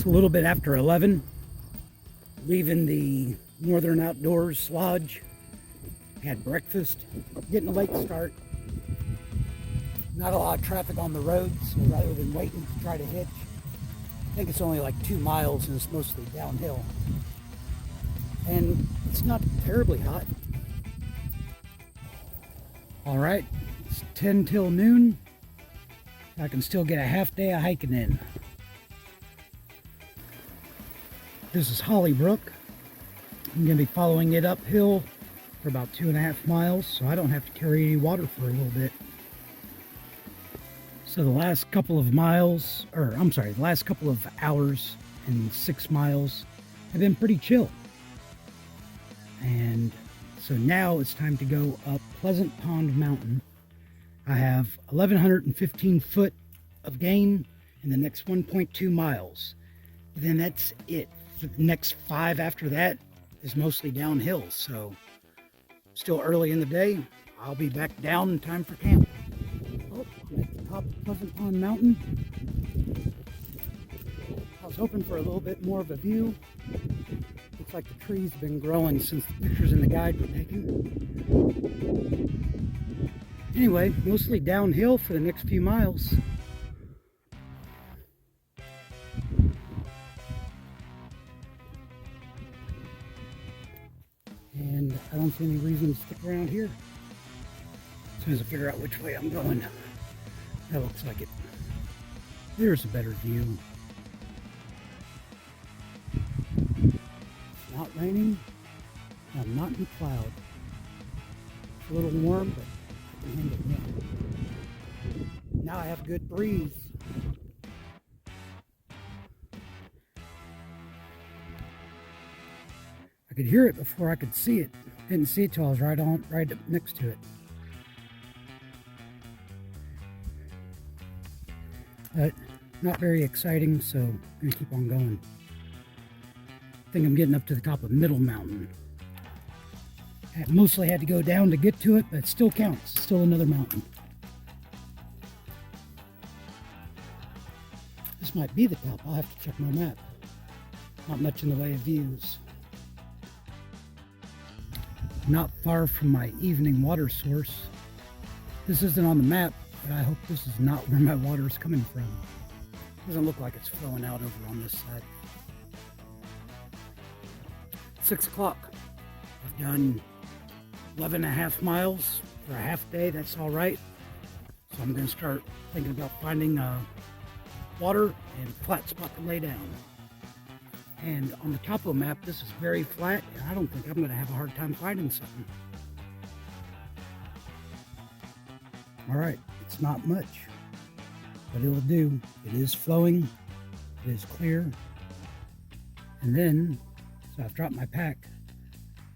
It's a little bit after 11, leaving the Northern Outdoors Lodge. Had breakfast, getting a late start. Not a lot of traffic on the road, so rather than waiting to try to hitch, I think it's only like 2 miles and it's mostly downhill. And it's not terribly hot. All right, it's 10 till noon. I can still get a half day of hiking in. This is Hollybrook. I'm going to be following it uphill for about 2.5 miles, so I don't have to carry any water for a little bit. So the last couple of miles, the last couple of hours and 6 miles have been pretty chill. And so now it's time to go up Pleasant Pond Mountain. I have 1,115 foot of gain in the next 1.2 miles. And then that's it. For the next 5 after that is mostly downhill. So still early in the day. I'll be back down in time for camp. Oh, I'm at the top of Pleasant Pond Mountain. I was hoping for a little bit more of a view. Looks like the trees have been growing since the pictures in the guide were taken. Anyway, mostly downhill for the next few miles. And I don't see any reason to stick around here. As soon as I figure out which way I'm going. That looks like it. There's a better view. It's not raining. I'm not in cloud. It's a little warm, but I can handle it. Now I have a good breeze. I could hear it before I could see it. Didn't see it till I was right up next to it. But not very exciting, so I'm gonna keep on going. I think I'm getting up to the top of Middle Mountain. I mostly had to go down to get to it, but it still counts. It's still another mountain. This might be the top. I'll have to check my map. Not much in the way of views. Not far from my evening water source. This isn't on the map, but I hope this is not where my water is coming from. Doesn't look like it's flowing out over on this side. 6 o'clock. I've done 11.5 miles for a half day. That's all right. So I'm going to start thinking about finding water and a flat spot to lay down. And on the topo map, this is very flat, and I don't think I'm going to have a hard time finding something. All right, it's not much, but it'll do. It is flowing, it is clear. And then, so I've dropped my pack,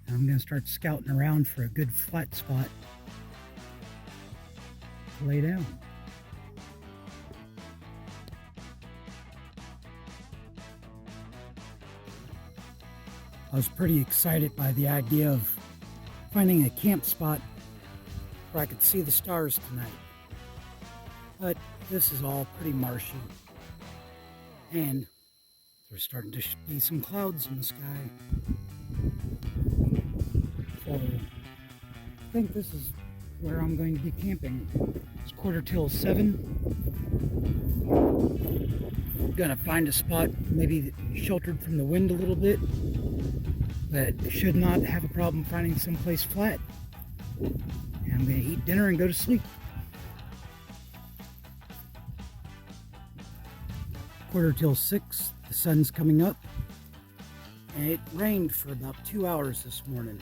and I'm going to start scouting around for a good flat spot to lay down. I was pretty excited by the idea of finding a camp spot where I could see the stars tonight. But this is all pretty marshy. And there's starting to be some clouds in the sky. So I think this is where I'm going to be camping. It's 7:15. I'm gonna find a spot maybe sheltered from the wind a little bit, but should not have a problem finding someplace flat. And I'm going to eat dinner and go to sleep. 6:15, the sun's coming up, and it rained for about 2 hours this morning.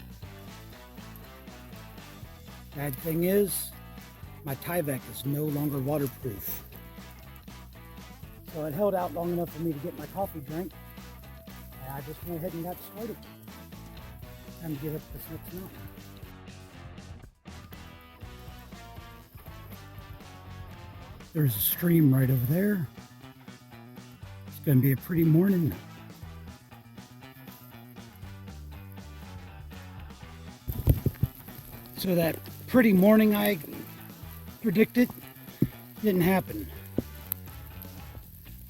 Bad thing is, my Tyvek is no longer waterproof. So it held out long enough for me to get my coffee drink, and I just went ahead and got started. Time to get up this next mountain. There's a stream right over there. It's going to be a pretty morning. So that pretty morning I predicted didn't happen.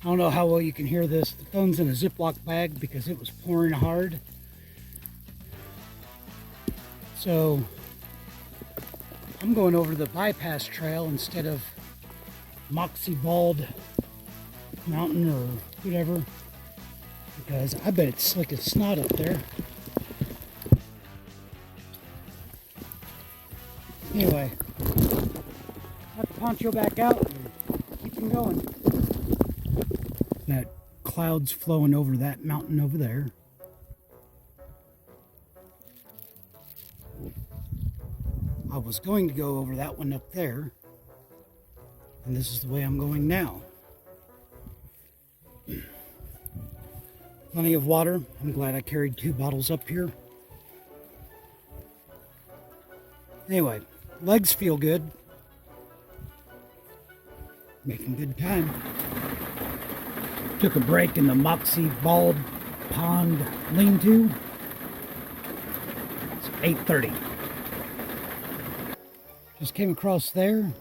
I don't know how well you can hear this. The phone's in a Ziploc bag because it was pouring hard. So I'm going over the bypass trail instead of Moxie Bald Mountain or whatever, because I bet it's slick as snot up there. Anyway, got the poncho back out and keep going. That cloud's flowing over that mountain over there. I was going to go over that one up there, and this is the way I'm going now. Plenty of water. I'm glad I carried 2 bottles up here. Anyway, legs feel good. Making good time. Took a break in the Moxie Bald Pond lean-to. It's 8:30. Just came across there.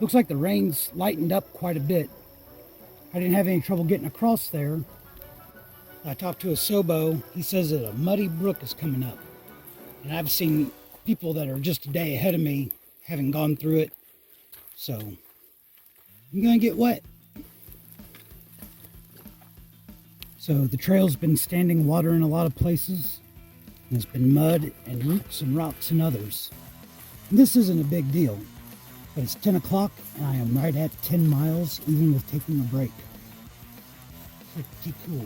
Looks like the rain's lightened up quite a bit. I didn't have any trouble getting across there. I talked to a Sobo. He says that a muddy brook is coming up. And I've seen people that are just a day ahead of me having gone through it. So I'm going to get wet. So the trail's been standing water in a lot of places. And it's been mud and roots and rocks in others. And this isn't a big deal. But it's 10 o'clock and I am right at 10 miles even with taking a break. Pretty cool.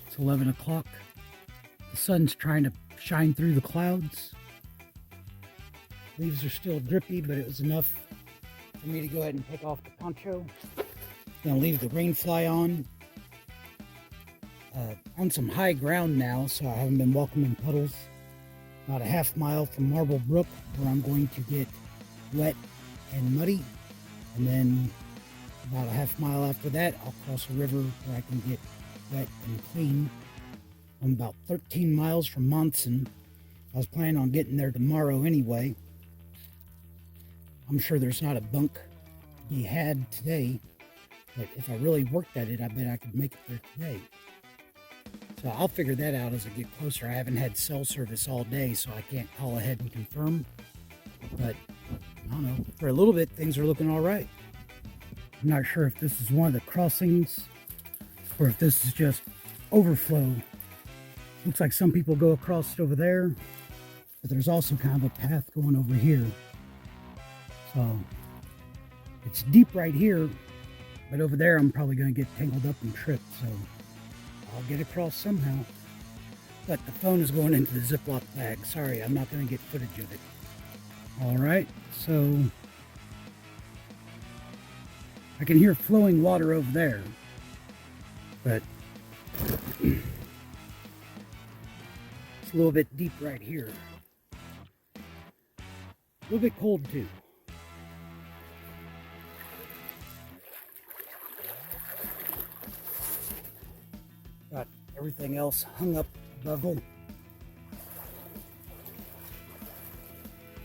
It's 11 o'clock. The sun's trying to shine through the clouds. Leaves are still drippy, but it was enough for me to go ahead and take off the poncho. Gonna leave the rain fly on. On some high ground now, so I haven't been walking in puddles. About a half mile from Marble Brook, where I'm going to get wet and muddy. And then about a half mile after that, I'll cross a river where I can get wet and clean. I'm about 13 miles from Monson. I was planning on getting there tomorrow anyway. I'm sure there's not a bunk to be had today, but if I really worked at it, I bet I could make it there today. So I'll figure that out as I get closer. I haven't had cell service all day, so I can't call ahead and confirm. But I don't know, for a little bit, things are looking all right. I'm not sure if this is one of the crossings or if this is just overflow. Looks like some people go across it over there, but there's also kind of a path going over here. So it's deep right here, but over there I'm probably going to get tangled up and trip, so I'll get across somehow. But the phone is going into the Ziploc bag. Sorry, I'm not going to get footage of it. All right, so I can hear flowing water over there, but it's a little bit deep right here. A little bit cold too. Got everything else hung up above them.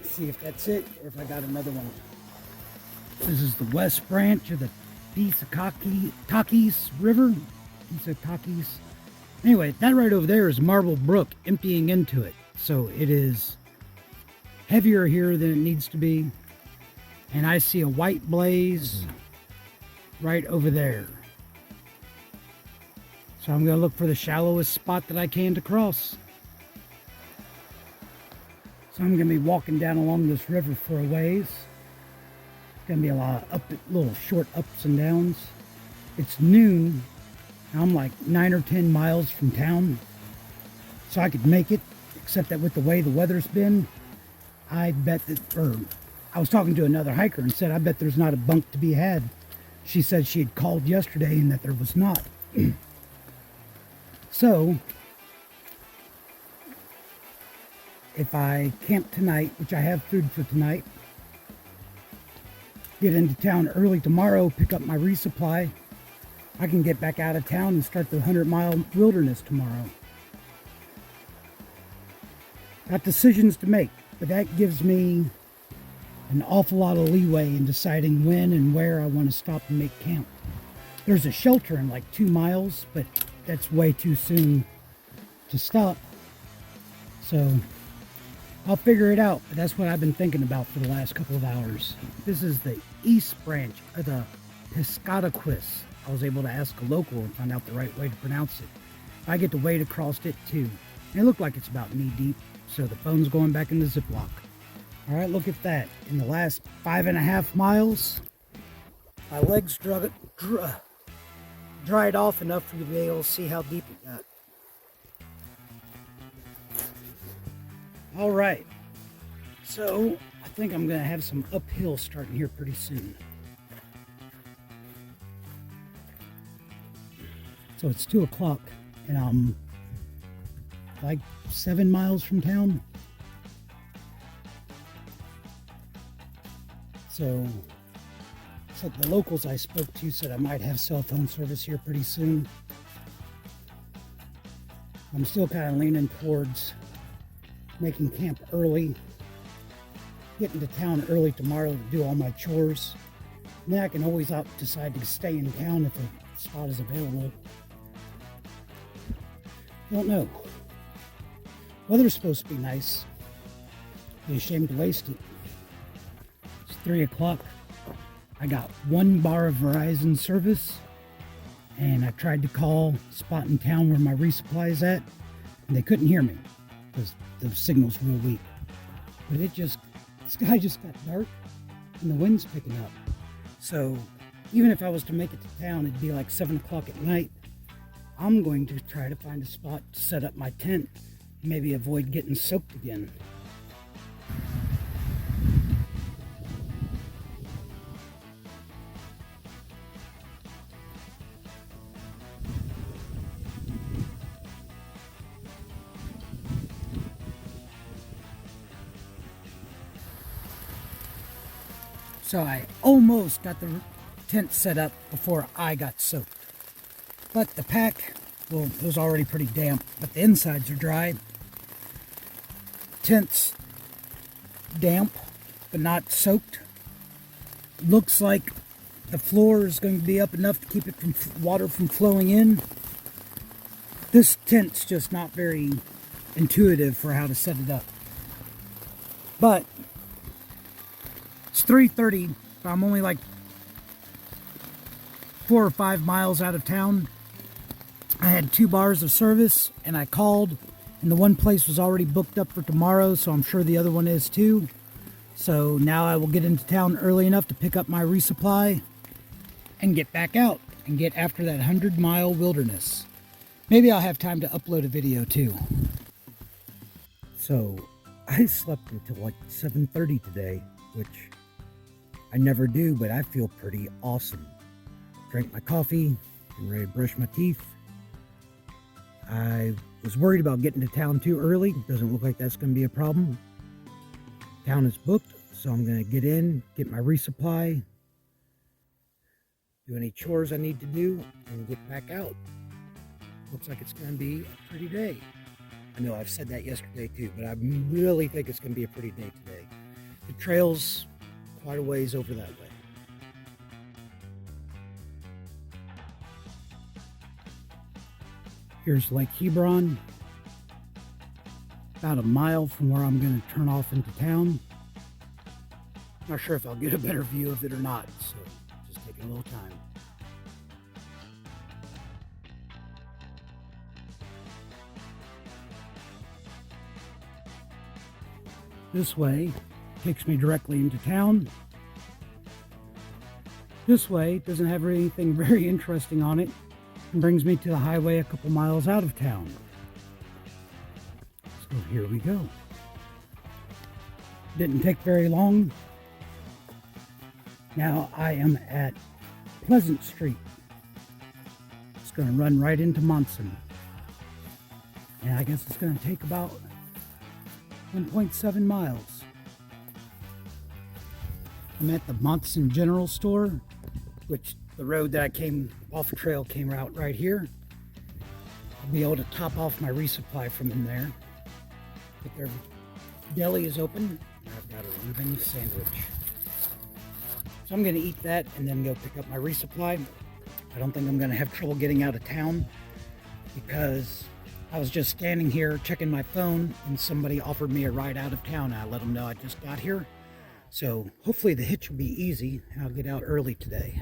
See if that's it or if I got another one. This is the west branch of the Takis River. Takis. Anyway, that right over there is Marble Brook emptying into it. So it is heavier here than it needs to be. And I see a white blaze right over there. So I'm going to look for the shallowest spot that I can to cross. So I'm going to be walking down along this river for a ways. It's going to be a lot of little short ups and downs. It's noon. I'm like 9 or 10 miles from town. So I could make it, except that with the way the weather's been, I bet that, or I was talking to another hiker and said, I bet there's not a bunk to be had. She said she had called yesterday and that there was not. So, if I camp tonight, which I have food for tonight, get into town early tomorrow, pick up my resupply, I can get back out of town and start the 100-mile wilderness tomorrow. Got decisions to make, but that gives me an awful lot of leeway in deciding when and where I want to stop and make camp. There's a shelter in like 2 miles, but that's way too soon to stop. So I'll figure it out, but that's what I've been thinking about for the last couple of hours. This is the east branch of the Piscataquis. I was able to ask a local and find out the right way to pronounce it. I get to wade across it too. And it looked like it's about knee deep, so the phone's going back in the Ziploc. All right, look at that. In the last 5.5 miles, my legs dried off enough for you to be able to see how deep it got. All right, so I think I'm gonna have some uphill starting here pretty soon. So it's 2 o'clock and I'm like 7 miles from town. So the locals I spoke to said I might have cell phone service here pretty soon. I'm still kind of leaning towards making camp early, getting to town early tomorrow to do all my chores. And then I can always decide to stay in town if a spot is available. Don't know. Weather's supposed to be nice. Be a shame to waste it. It's 3 o'clock. I got 1 bar of Verizon service, and I tried to call a spot in town where my resupply is at, and they couldn't hear me because the signal's real weak. But the sky just got dark, and the wind's picking up. So even if I was to make it to town, it'd be like 7 o'clock at night. I'm going to try to find a spot to set up my tent, maybe avoid getting soaked again. So I almost got the tent set up before I got soaked. But the pack, well, it was already pretty damp, but the insides are dry. Tent's damp, but not soaked. Looks like the floor is going to be up enough to keep it from water from flowing in. This tent's just not very intuitive for how to set it up. But it's 3:30, but I'm only like 4 or 5 miles out of town. I had 2 bars of service, and I called, and the one place was already booked up for tomorrow, so I'm sure the other one is too. So now I will get into town early enough to pick up my resupply and get back out and get after that 100-mile wilderness. Maybe I'll have time to upload a video too. So I slept until like 7:30 today, which I never do, but I feel pretty awesome. Drank my coffee, getting ready to brush my teeth. I was worried about getting to town too early. Doesn't look like that's going to be a problem. Town is booked, so I'm going to get in, get my resupply, do any chores I need to do, and get back out. Looks like it's going to be a pretty day. I know I've said that yesterday too, but I really think it's going to be a pretty day today. The trail's quite a ways over that way. Here's Lake Hebron, about a mile from where I'm going to turn off into town. Not sure if I'll get a better view of it or not, so just taking a little time. This way takes me directly into town. This way doesn't have anything very interesting on it and brings me to the highway a couple miles out of town. So here we go. Didn't take very long. Now I am at Pleasant Street. It's going to run right into Monson. And I guess it's going to take about 1.7 miles. I'm at the Monson General Store, which the road that I came off the trail came out right here. I'll be able to top off my resupply from in there. But their deli is open. I've got a Reuben sandwich. So I'm going to eat that and then go pick up my resupply. I don't think I'm going to have trouble getting out of town because I was just standing here checking my phone and somebody offered me a ride out of town. I let them know I just got here. So hopefully the hitch will be easy and I'll get out early today.